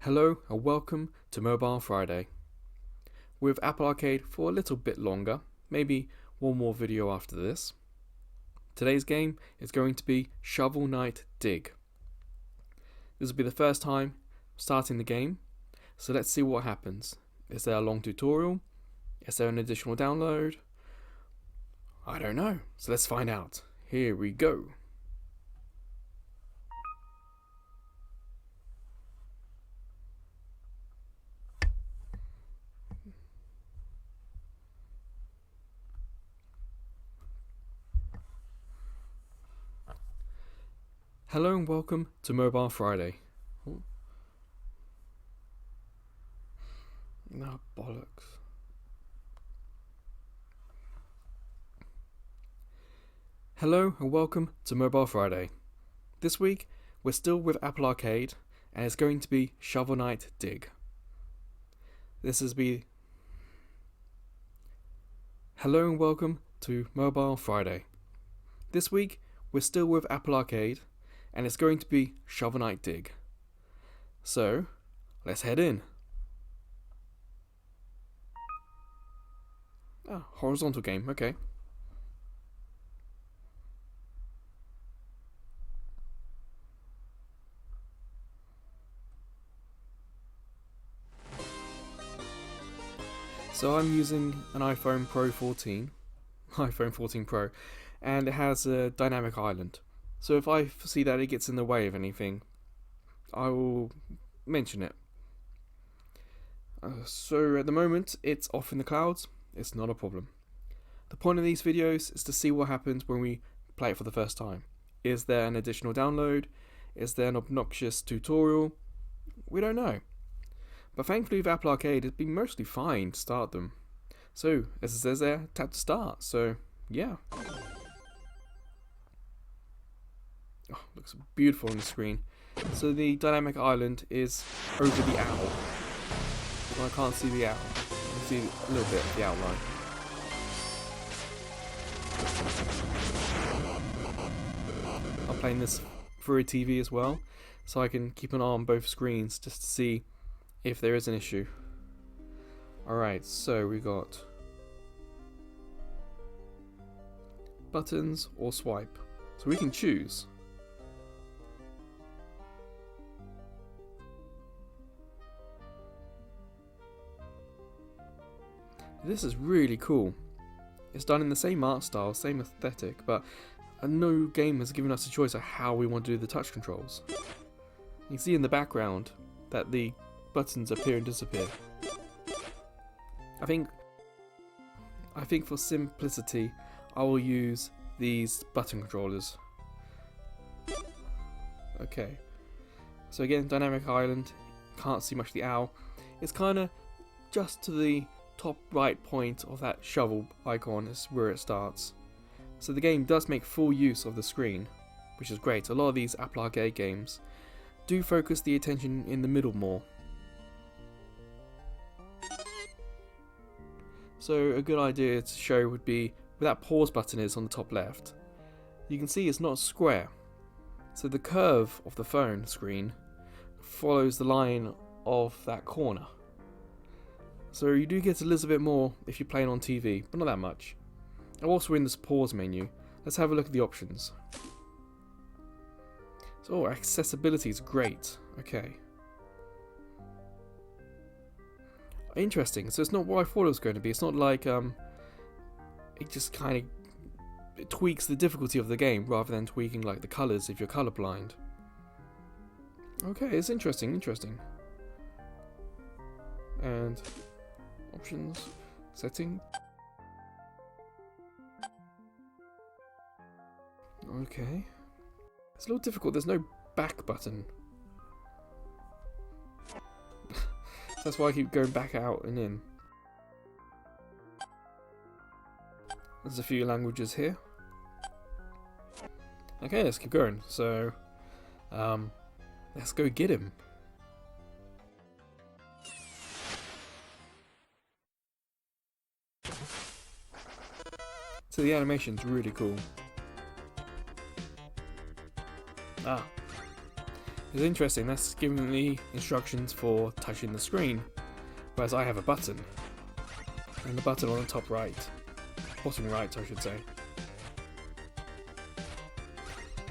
Hello and welcome to Mobile Friday. With Apple Arcade for a little bit longer, maybe one more video after this. Today's game is going to be Shovel Knight Dig. This will be the first time starting the game, so let's see what happens. Is there a long tutorial? Is there an additional download? I don't know, so let's find out. Here we go. Hello and welcome to Mobile Friday. Oh. No, bollocks. Hello and welcome to Mobile Friday. This week we're still with Apple Arcade and it's going to be Shovel Knight Dig. Hello and welcome to Mobile Friday. This week we're still with Apple Arcade and it's going to be Shovel Knight Dig. So, let's head in. Ah, horizontal game, okay. So I'm using an iPhone Pro 14, iPhone 14 Pro, and it has a dynamic island. So if I see that it gets in the way of anything, I will mention it. So at the moment, it's off in the clouds. It's not a problem. The point of these videos is to see what happens when we play it for the first time. Is there an additional download? Is there an obnoxious tutorial? We don't know. But thankfully with Apple Arcade, it's been mostly fine to start them. So, as it says there, tap to start. So, yeah. Oh, looks beautiful on the screen. So the dynamic island is over the owl. Well, I can't see the owl. I can see a little bit of the outline. I'm playing this through a TV as well, so I can keep an eye on both screens just to see if there is an issue. Alright, so we got buttons or swipe. So we can choose. This is really cool. It's done in the same art style, same aesthetic, but no game has given us a choice of how we want to do the touch controls. You can see in the background that the buttons appear and disappear. I think for simplicity, I will use these button controllers. Okay. So again, dynamic island. Can't see much of the owl. It's kind of just to the top right point of that shovel icon is where it starts. So the game does make full use of the screen, which is great. A lot of these Apple Arcade games do focus the attention in the middle more. So a good idea to show would be where that pause button is on the top left. You can see it's not square. So the curve of the phone screen follows the line of that corner. So you do get a little bit more if you're playing on TV, but not that much. I'm also in this pause menu. Let's have a look at the options. So accessibility is great. Okay. Interesting. So it's not what I thought it was going to be. It's not like it just kind of tweaks the difficulty of the game rather than tweaking like the colours if you're colorblind. Okay, it's interesting. And options, setting. Okay. It's a little difficult. There's no back button. That's why I keep going back out and in. There's a few languages here. Okay, let's keep going. So, let's go get him. So the animation's really cool. Ah. It's interesting, that's giving me instructions for touching the screen, whereas I have a button. And the button on the top right. Bottom right, I should say.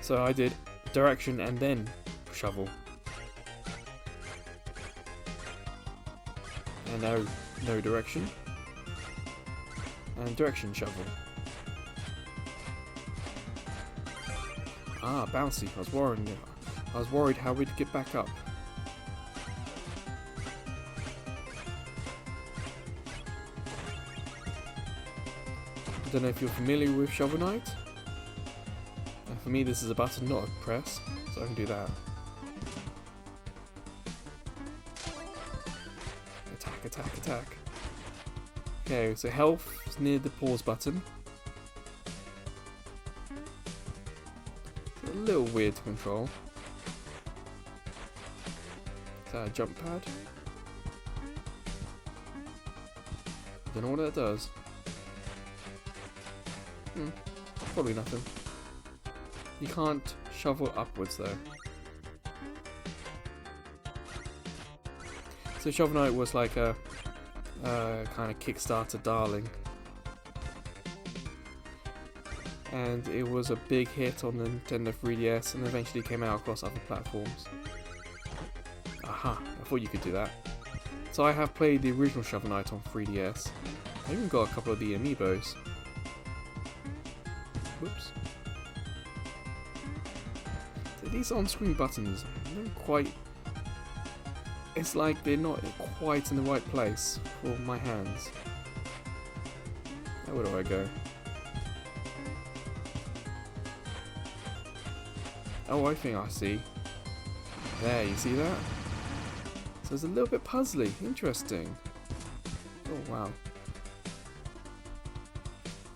So I did direction and then shovel. And now no direction. And direction shovel. Ah, bouncy. I was worried how we'd get back up. I don't know if you're familiar with Shovel Knight. For me, this is a button, not a press, so I can do that. Attack, attack, attack. Okay, so health is near the pause button. It's a little weird to control. Is that a jump pad? I don't know what that does. Probably nothing. You can't shovel upwards though. So Shovel Knight was like a kind of Kickstarter darling. And it was a big hit on the Nintendo 3DS and eventually came out across other platforms. Aha, I thought you could do that. So I have played the original Shovel Knight on 3DS. I even got a couple of the amiibos. Whoops. These on-screen buttons, they're quite... It's like they're not quite in the right place for my hands. Now where do I go? Oh, I think I see. There, you see that? So it's a little bit puzzly. Interesting. Oh, wow.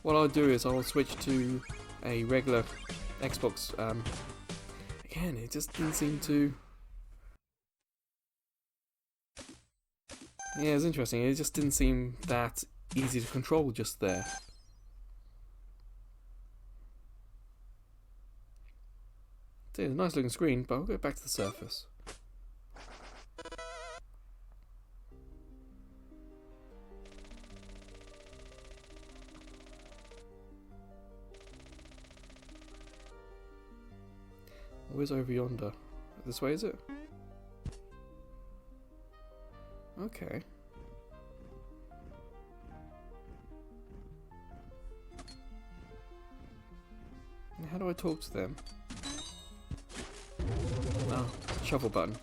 What I'll do is I'll switch to a regular Xbox. Again, it just didn't seem to... Yeah, it's interesting. It just didn't seem that easy to control just there. It's a nice looking screen, but I'll go back to the surface. Where's over yonder? This way, is it? Okay. And how do I talk to them? Oh, shovel button.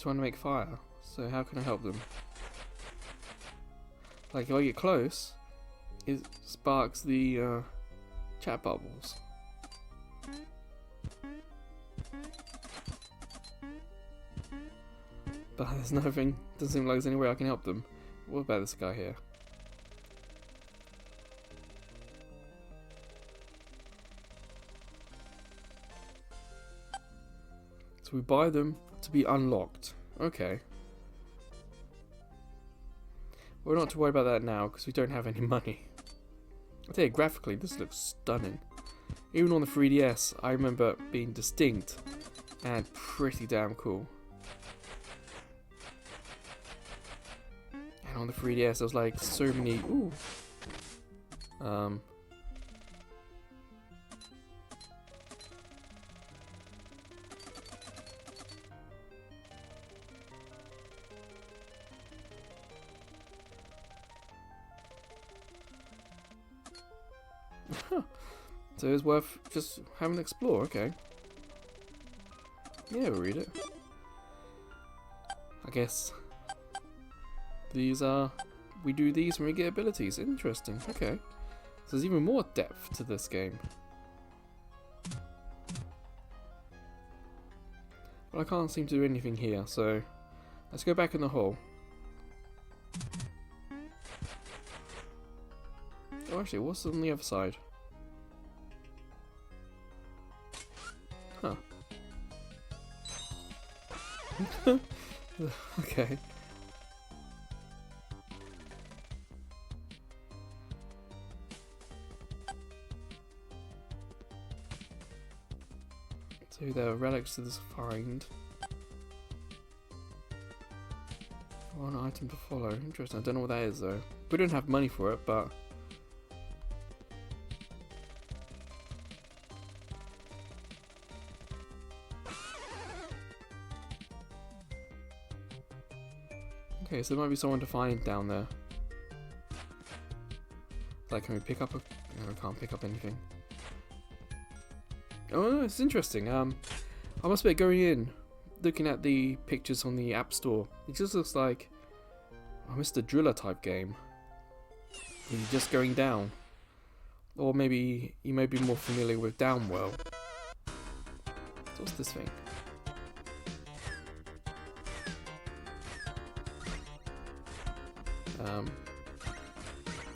Trying to make fire, so how can I help them? Like if I get close, it sparks the chat bubbles. But there's nothing, doesn't seem like there's any way I can help them. What about this guy here? So we buy them to be unlocked. Okay. We're not to worry about that now because we don't have any money. I tell you, graphically this looks stunning. Even on the 3DS, I remember being distinct and pretty damn cool. And on the 3DS, there was like so many. Ooh. So it's worth just having an explore, okay. Yeah, we'll read it. I guess these are... we do these when we get abilities. Interesting, okay. So there's even more depth to this game. But I can't seem to do anything here, so let's go back in the hole. Oh, actually, what's on the other side? Huh. Okay. So there are relics to this find. One item to follow. Interesting. I don't know what that is though. We don't have money for it, but okay, so there might be someone to find down there. Like, can we pick up a... No, we can't pick up anything. Oh, no, it's interesting. I must be going in, looking at the pictures on the App Store. It just looks like a Mr. Driller type game. You're just going down. Or maybe you may be more familiar with Downwell. So what's this thing?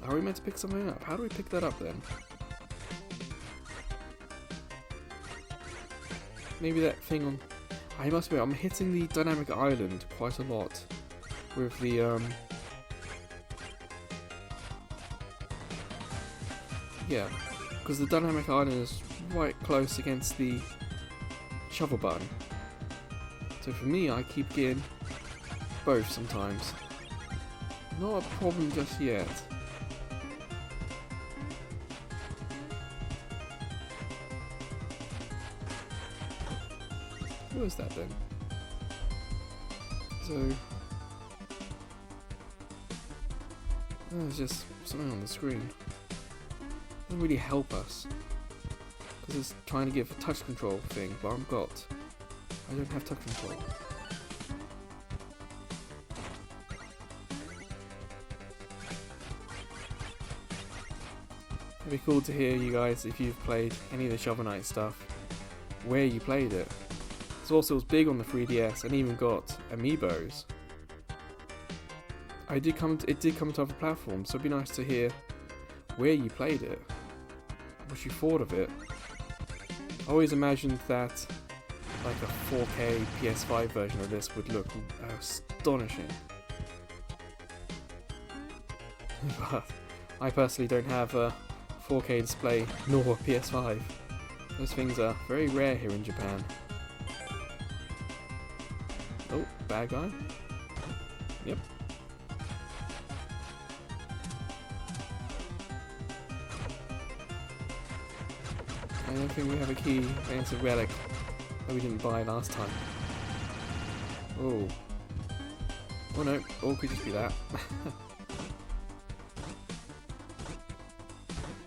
Are we meant to pick something up? How do we pick that up then? Maybe that thing on... I must admit, I'm hitting the dynamic island quite a lot with the yeah, because the dynamic island is right close against the shovel button. So for me, I keep getting both sometimes. Not a problem just yet. What is that then? So... oh, there's just something on the screen. Doesn't really help us. Because it's trying to give a touch control thing, but I don't have touch control. It'd be cool to hear you guys, if you've played any of the Shovel Knight stuff, where you played it. It was big on the 3DS and even got amiibos. It did come to other platforms, so it'd be nice to hear where you played it, what you thought of it. I always imagined that like a 4K PS5 version of this would look astonishing. But I personally don't have a 4K display nor a PS5. Those things are very rare here in Japan. Oh, bad guy? Yep. I don't think we have a key against a relic that we didn't buy last time. Oh. Oh no, oh, could just be that.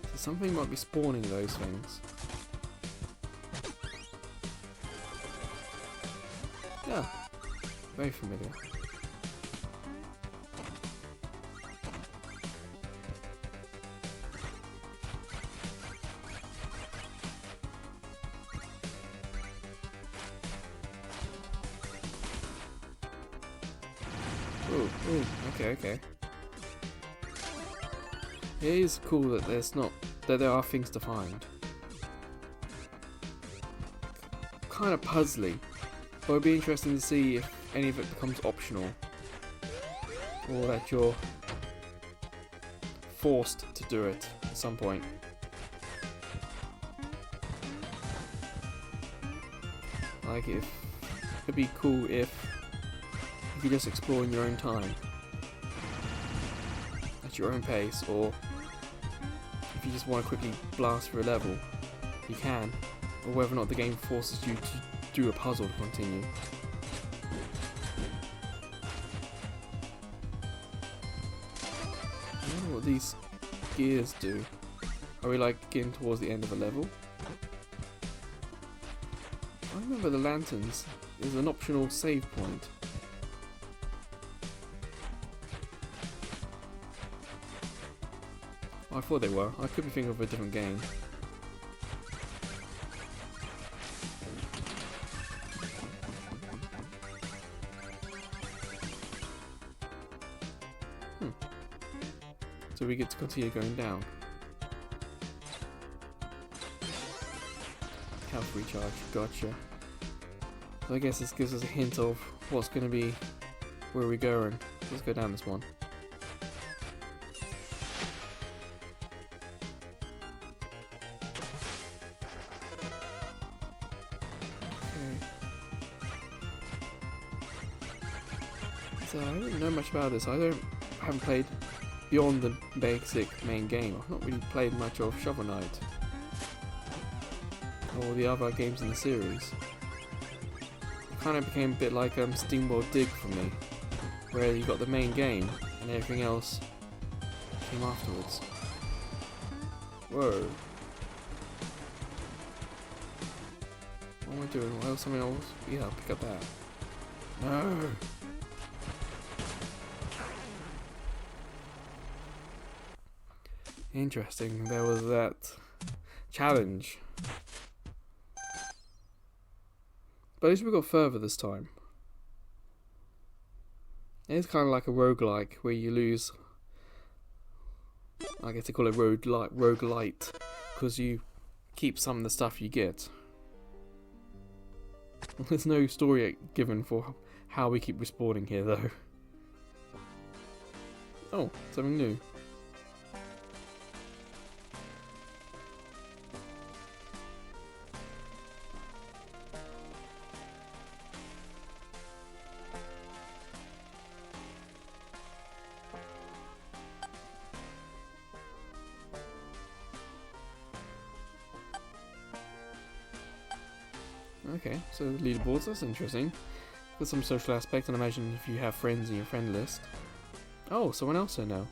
So something might be spawning those things. Yeah. Very familiar. Ooh, okay. It is cool that there are things to find. Kind of puzzly, but it'd be interesting to see if any of it becomes optional, or that you're forced to do it at some point. Like, it'd be cool if you could just explore in your own time, at your own pace, or if you just want to quickly blast through a level, you can, or whether or not the game forces you to do a puzzle to continue. I wonder what these gears do. Are we like getting towards the end of a level? I remember the lanterns is an optional save point. I thought they were. I could be thinking of a different game. So we get to continue going down. Health recharge, gotcha. So I guess this gives us a hint of what's going to be, where we're going. Let's go down this one. So I don't know much about this. I haven't played beyond the basic main game. I've not really played much of Shovel Knight or the other games in the series. It kind of became a bit like SteamWorld Dig for me, where you got the main game and everything else came afterwards. Whoa. What am I doing? Well, something else? Yeah, I'll pick up that. No! Interesting, there was that challenge. But at least we got further this time. It's kind of like a roguelike where you lose. I guess they call it roguelite because you keep some of the stuff you get. There's no story given for how we keep respawning here though. Oh, something new. Okay, so leaderboards, that's interesting. There's some social aspect, and imagine if you have friends in your friend list. Oh, someone else I know.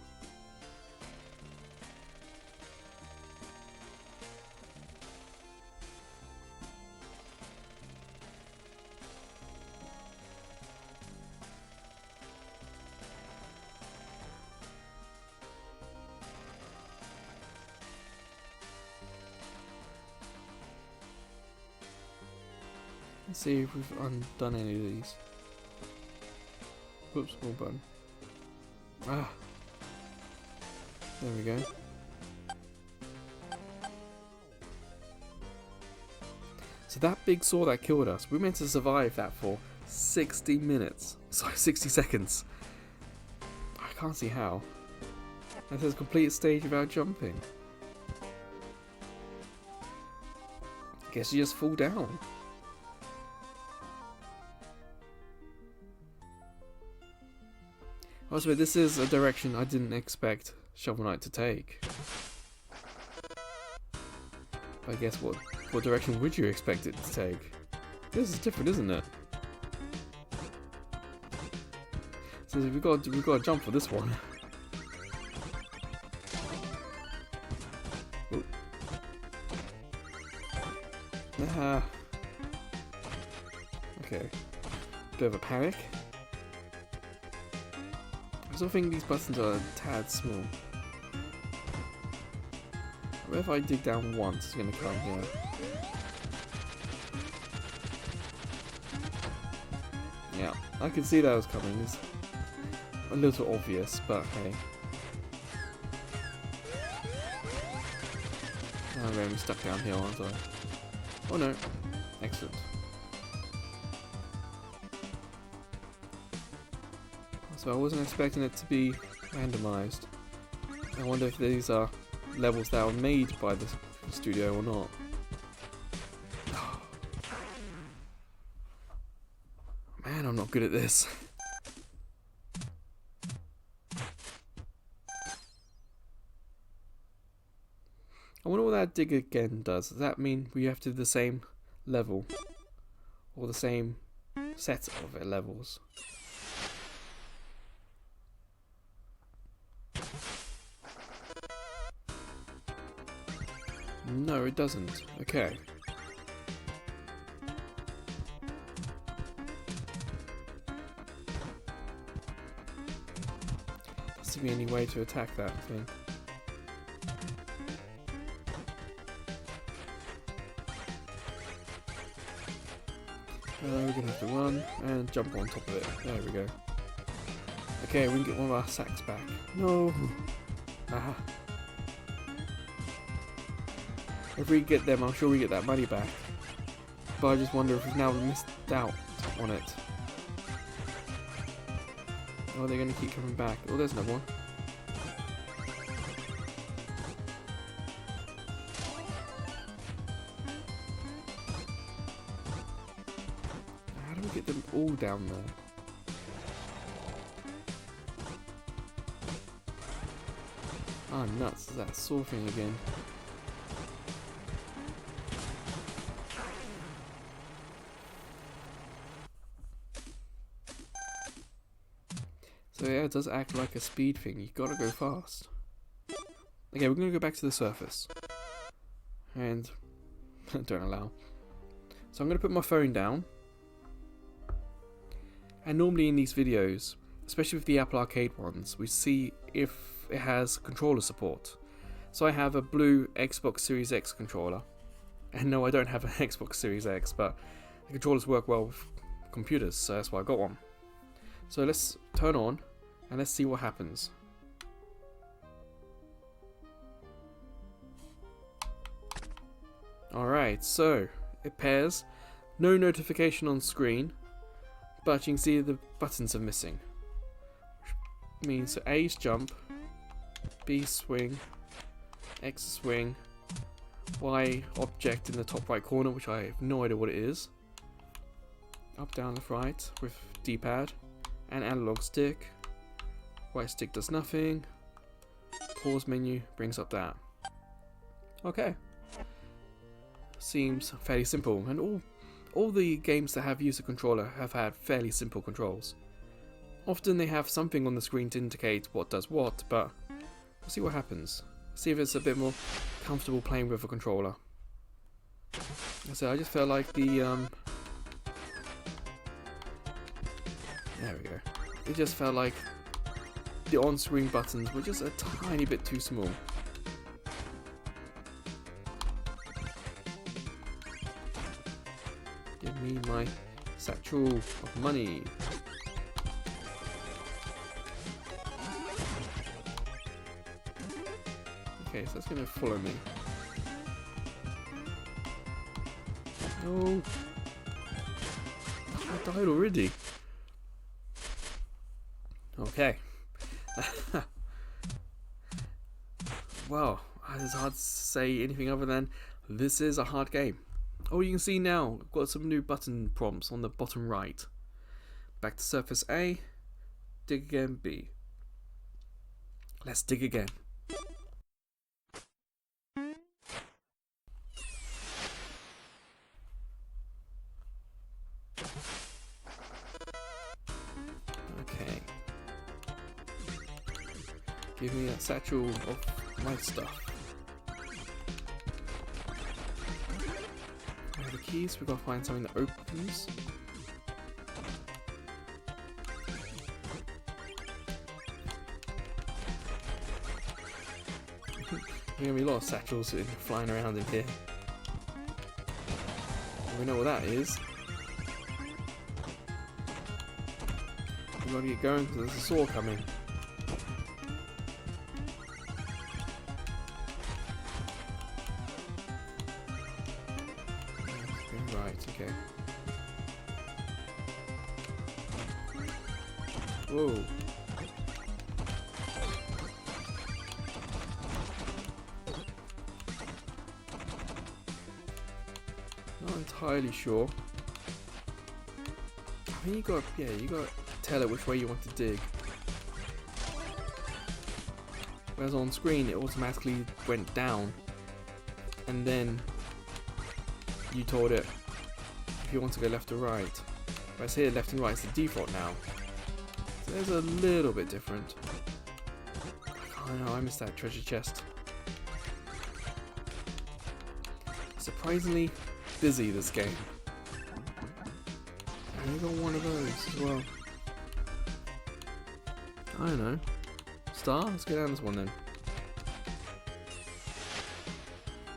Let's see if we've undone any of these. Whoops, wrong button. Ah! There we go. So that big saw that killed us, we meant to survive that for 60 minutes. Sorry, 60 seconds. I can't see how. That says complete stage without jumping. Guess you just fall down. Also, this is a direction I didn't expect Shovel Knight to take. I guess what direction would you expect it to take? This is different, isn't it? So we've got to jump for this one. Ooh. Ah. Okay. Bit of a panic. I still think these buttons are a tad small. What if I dig down once, it's going to come here. Yeah, I can see that was coming. It's a little obvious, but hey. I'm going to be stuck down here, aren't I? Oh no. Excellent. So I wasn't expecting it to be randomized. I wonder if these are levels that are made by the studio or not. Man, I'm not good at this. I wonder what that dig again does. Does that mean we have to do the same level? Or the same set of levels? No, it doesn't. Okay. Doesn't seem any way to attack that thing. We're gonna have to run and jump on top of it. There we go. Okay, we can get one of our sacks back. No! Aha. If we get them, I'm sure we get that money back. But I just wonder if we've now missed out on it. Oh, they're going to keep coming back. Oh, there's another one. How do we get them all down there? Ah, nuts. That saw thing again. So yeah, it does act like a speed thing. You gotta go fast. Okay, we're gonna go back to the surface. And don't allow. So I'm gonna put my phone down. And normally in these videos, especially with the Apple Arcade ones, we see if it has controller support. So I have a blue Xbox Series X controller. And no, I don't have an Xbox Series X, but the controllers work well with computers, so that's why I got one. So let's turn on and let's see what happens. Alright, so it pairs. No notification on screen, but you can see the buttons are missing. Which means so A is jump, B swing, X swing, Y object in the top right corner, which I have no idea what it is. Up, down, left, right with D-pad, and analog stick. Right stick does nothing. Pause menu brings up that. Okay. Seems fairly simple, and all the games that have used a controller have had fairly simple controls. Often they have something on the screen to indicate what does what, but we'll see what happens. See if it's a bit more comfortable playing with a controller. So I just felt like the there we go. It just felt like the on-screen buttons were just a tiny bit too small. Give me my satchel of money. Okay, so that's going to follow me. No! I died already. Okay. Well, it's hard to say anything other than this is a hard game. Oh, you can see now, I've got some new button prompts on the bottom right. Back to surface A, dig again B. Let's dig again. Okay. Give me a satchel of my stuff. I have the keys, we've got to find something that opens. There's going to be a lot of satchels flying around in here. We know what that is. We've got to get going because there's a saw coming. Right, okay. Whoa. Not entirely sure. I think you got to tell it which way you want to dig. Whereas on screen it automatically went down, and then you told it if you want to go left or right. Whereas here left and right is the default now. So there's a little bit different. Oh no, I missed that treasure chest. Surprisingly busy, this game. And we got one of those as well. I don't know. Star? Let's go down this one then.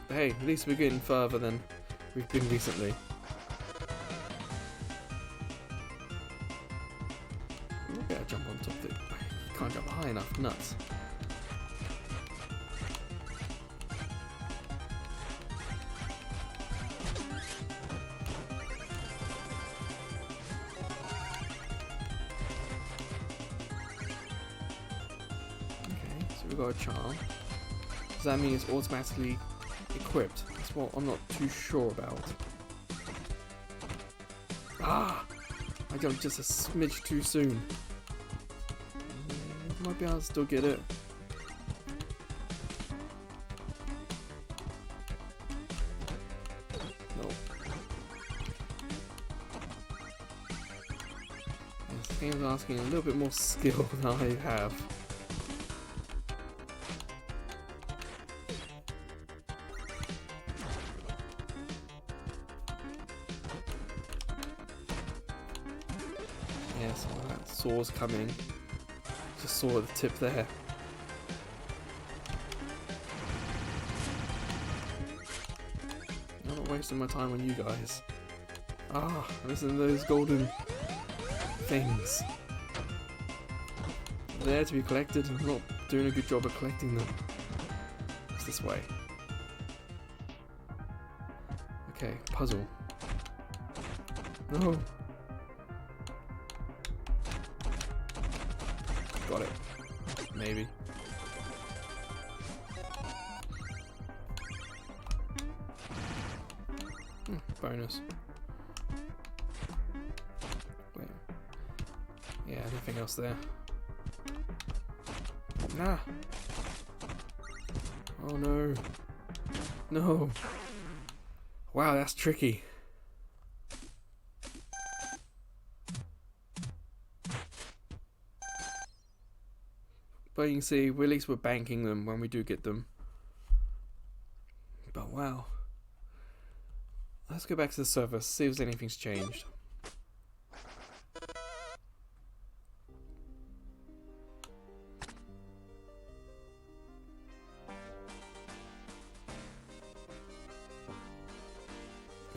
But hey, at least we're getting further than we've been recently. We'll get a jump on top of it. Can't jump high enough, nuts. we've got a charm. Does that mean it's automatically equipped? That's what I'm not too sure about. Ah! I jumped just a smidge too soon. Might be able to still get it. No. This game's asking a little bit more skill than I have. Yes, well, that saw's coming. Just saw the tip there. I'm not wasting my time on you guys. Ah, listen to those golden things. They're there to be collected. I'm not doing a good job of collecting them. It's this way. Okay, puzzle. No. Got it. Maybe. Bonus. Wait. Yeah, nothing else there. Nah. Oh no. No. Wow, that's tricky. But you can see, at least we're banking them when we do get them. But wow. Let's go back to the server, see if anything's changed.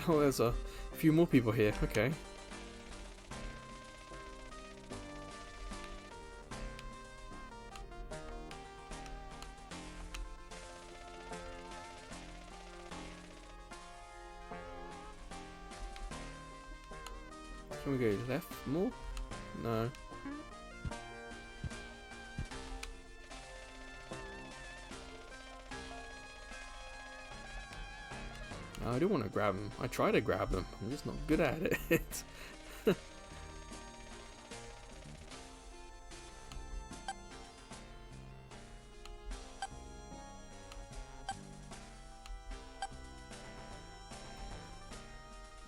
Oh, there's a few more people here, okay. Can we go left more? No. I do want to grab them. I try to grab them. I'm just not good at it.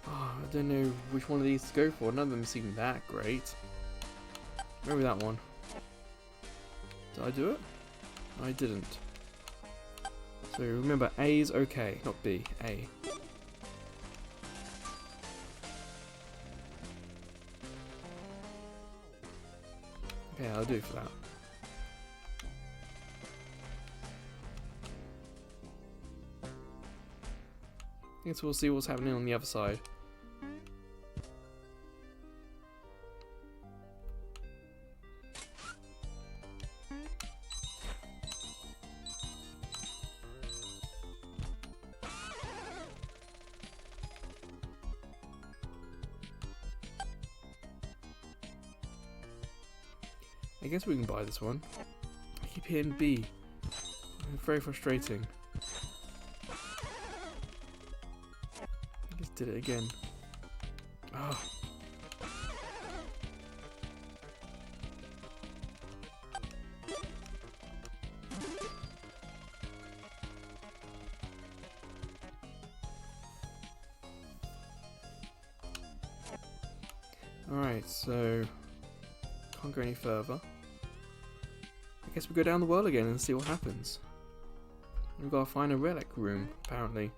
I don't know which one of these to go for. None of them seem that great. Maybe that one. Did I do it? I didn't. So remember, A is okay, not B. A. Okay, I'll do for that. I guess we'll see what's happening on the other side. I guess we can buy this one. I keep hitting B. It's very frustrating. I just did it again. Oh. Alright, so can't go any further. I guess we go down the world again and see what happens. We've got to find a relic room, apparently.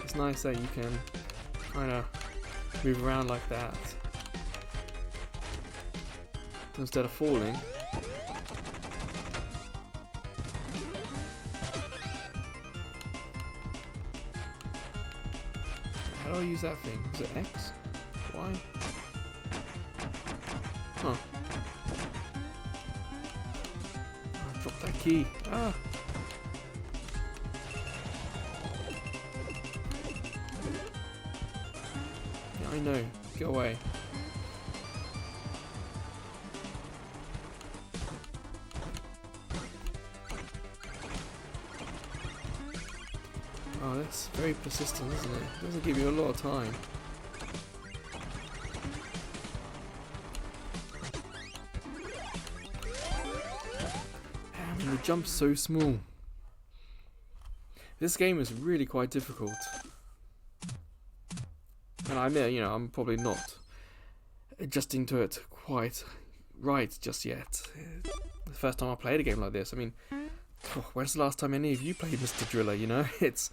It's nice that you can kind of move around like that instead of falling. How do I use that thing? Is it X? Y? key. Ah! Yeah, I know. Go away. Oh, that's very persistent, isn't it? It doesn't give you a lot of time. I mean, the jump's so small. This game is really quite difficult. And I admit, you know, I'm probably not adjusting to it quite right just yet. The first time I played a game like this, I mean, when's the last time any of you played Mr. Driller, you know? It's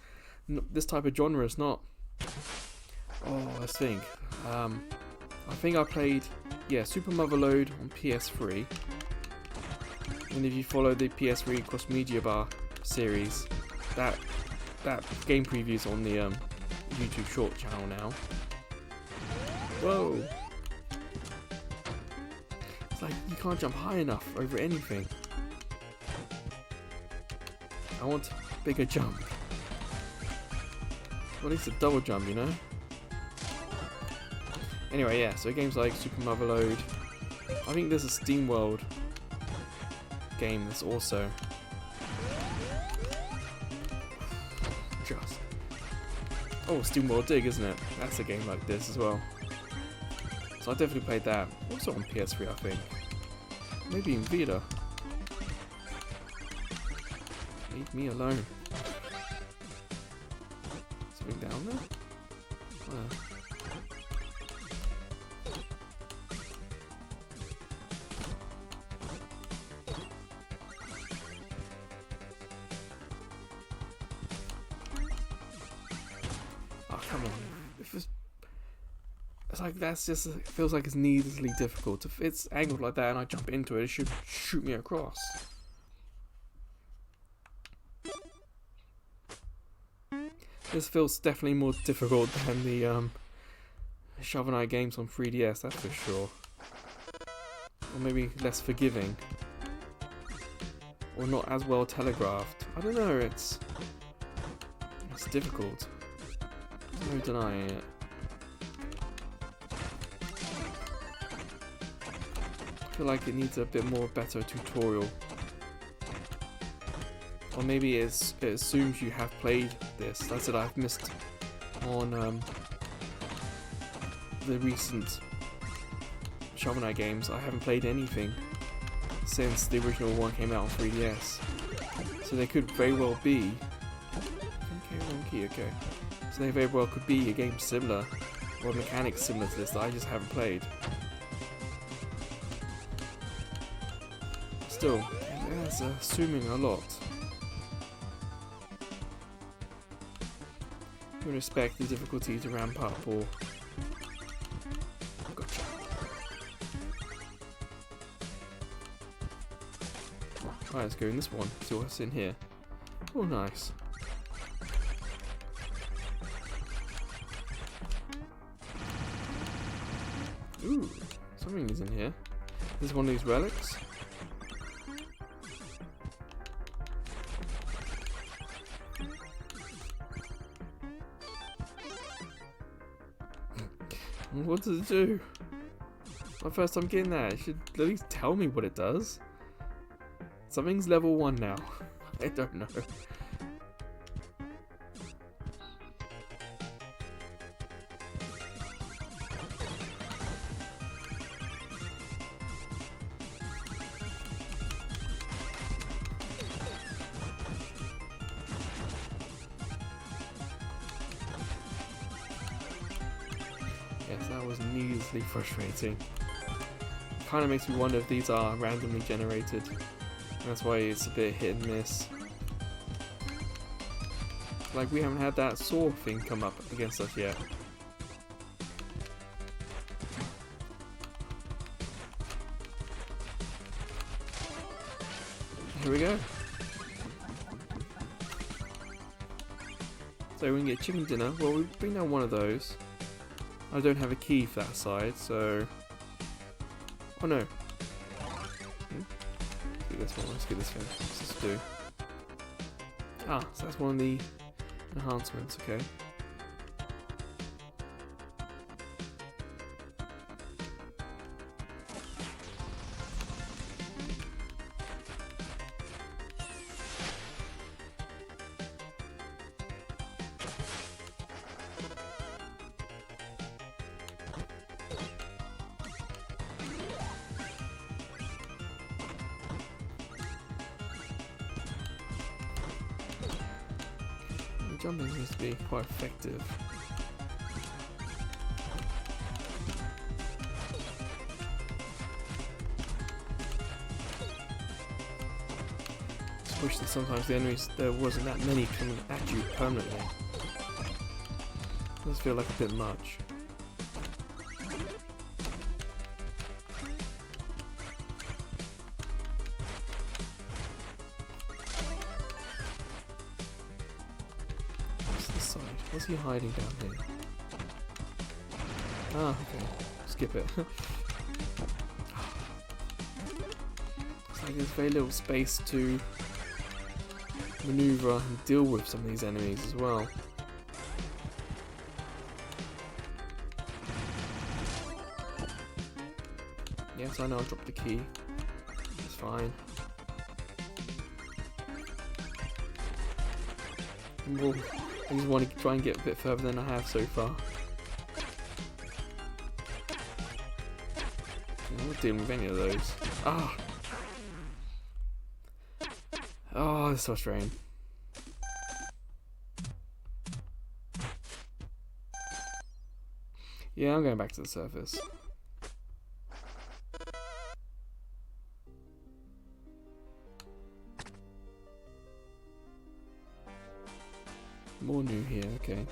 this type of genre is not. Oh, let's think. I think I played, yeah, Super Motherload on PS3. And if you follow the PS3 Cross Media Bar series, that game preview's on the YouTube short channel now. Whoa! It's like you can't jump high enough over anything. I want a bigger jump. Well, at least a double jump, you know? Anyway, yeah, so games like Super Motherload. I think there's a SteamWorld game that's also just... Oh, SteamWorld Dig, isn't it? That's a game like this as well. So I definitely played that. Also on PS3, I think. Maybe in Vita. Leave me alone. Something down there? Oh, come on. It's like that's just, it feels like it's needlessly difficult. If it's angled like that and I jump into it, it should shoot me across. This feels definitely more difficult than the Shovel Knight games on 3DS, that's for sure. Or maybe less forgiving. Or not as well telegraphed. I don't know, it's difficult. There's no denying it. I feel like it needs a bit more better tutorial. Or maybe it assumes you have played this. That's what I've missed on the recent Shovel Knight games. I haven't played anything since the original one came out on 3DS. So they could very well be... Okay, wrong key, okay. So they very well could be a game similar, or mechanics similar to this that I just haven't played. Still, that's assuming a lot. You would expect the difficulty to ramp up, or... Gotcha. Alright, let's go in this one, see what's in here. Oh, nice. Ooh, something is in here. This is one of these relics. What does it do? My first time getting that. It should at least tell me what it does. Something's level 1 now. I don't know. Yes, that was needlessly frustrating. It kind of makes me wonder if these are randomly generated. That's why it's a bit hit and miss. Like we haven't had that saw thing come up against us yet. Here we go. So we can get chicken dinner. Well, we bring down one of those. I don't have a key for that side, so... Oh no. skip this one. Let's skip this thing. What's this do? Ah, so that's one of the enhancements. Okay. Jumping seems to be quite effective. Just wish that sometimes the enemies, there wasn't that many coming at you permanently. It does feel like a bit much. What's he hiding down here? Ah, okay. Skip it. It's like there's very little space to maneuver and deal with some of these enemies as well. Yes, I know I dropped the key. It's fine. Whoa. I just want to try and get a bit further than I have so far. I'm not dealing with any of those. Ah! Oh, this is frustrating. Yeah, I'm going back to the surface. More new here, okay.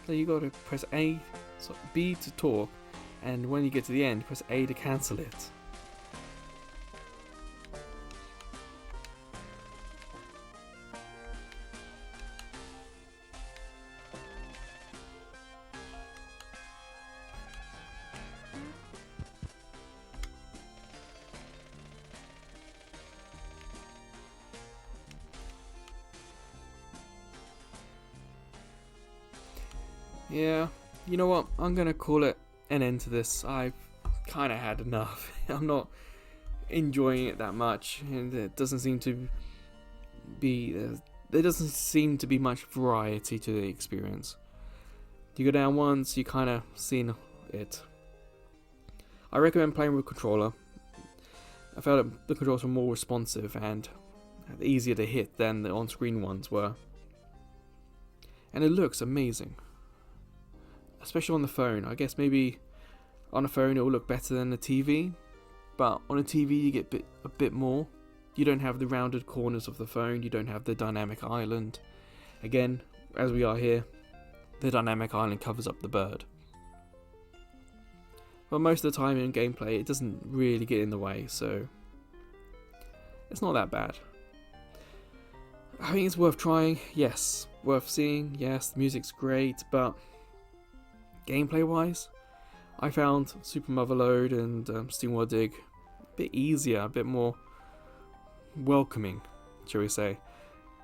So you got to press A, so B to talk, and when you get to the end, press A to cancel it. Yeah, you know what? I'm gonna call it an end to this. I've kind of had enough. I'm not enjoying it that much, and it doesn't seem to be. There doesn't seem to be much variety to the experience. You go down once, you kind of seen it. I recommend playing with a controller. I felt that the controls were more responsive and easier to hit than the on-screen ones were, and it looks amazing. Especially on the phone. I guess maybe on a phone it will look better than the TV, but on a TV you get a bit more. You don't have the rounded corners of the phone, you don't have the dynamic island. Again, as we are here, the dynamic island covers up the bird. But most of the time in gameplay it doesn't really get in the way, so it's not that bad. I think it's worth trying, yes. Worth seeing, yes. The music's great, but gameplay wise, I found Super Motherload and SteamWorld Dig a bit easier, a bit more welcoming, shall we say,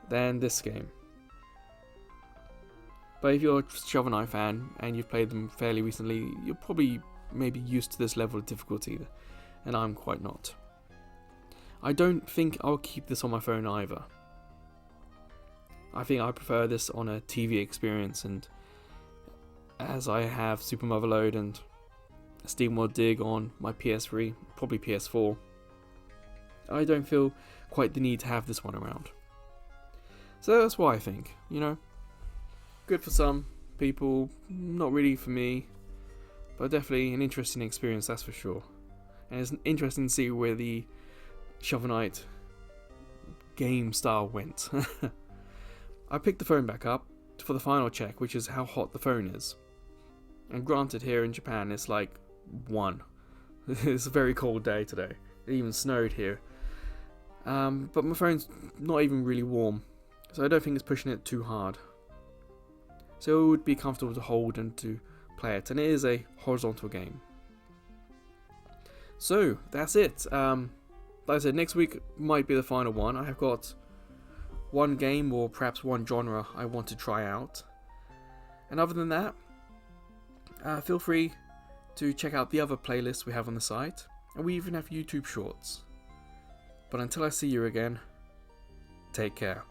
than this game. But if you're a Shovel Knight fan and you've played them fairly recently, you're probably maybe used to this level of difficulty, and I'm quite not. I don't think I'll keep this on my phone either. I think I prefer this on a TV experience, and as I have Super Motherload and SteamWorld Dig on my PS3, probably PS4, I don't feel quite the need to have this one around. So that's what I think, you know. Good for some people, not really for me, but definitely an interesting experience, that's for sure. And it's interesting to see where the Shovel Knight game style went. I picked the phone back up for the final check, which is how hot the phone is. And granted, here in Japan it's like 1. It's a very cold day today. It even snowed here. But my phone's not even really warm. so I don't think it's pushing it too hard. So it would be comfortable to hold and to play it, and it is a horizontal game. So that's it. Like I said, next week might be the final one. I have got one game or perhaps one genre I want to try out. And other than that, feel free to check out the other playlists we have on the site, and we even have YouTube shorts. But until I see you again, take care.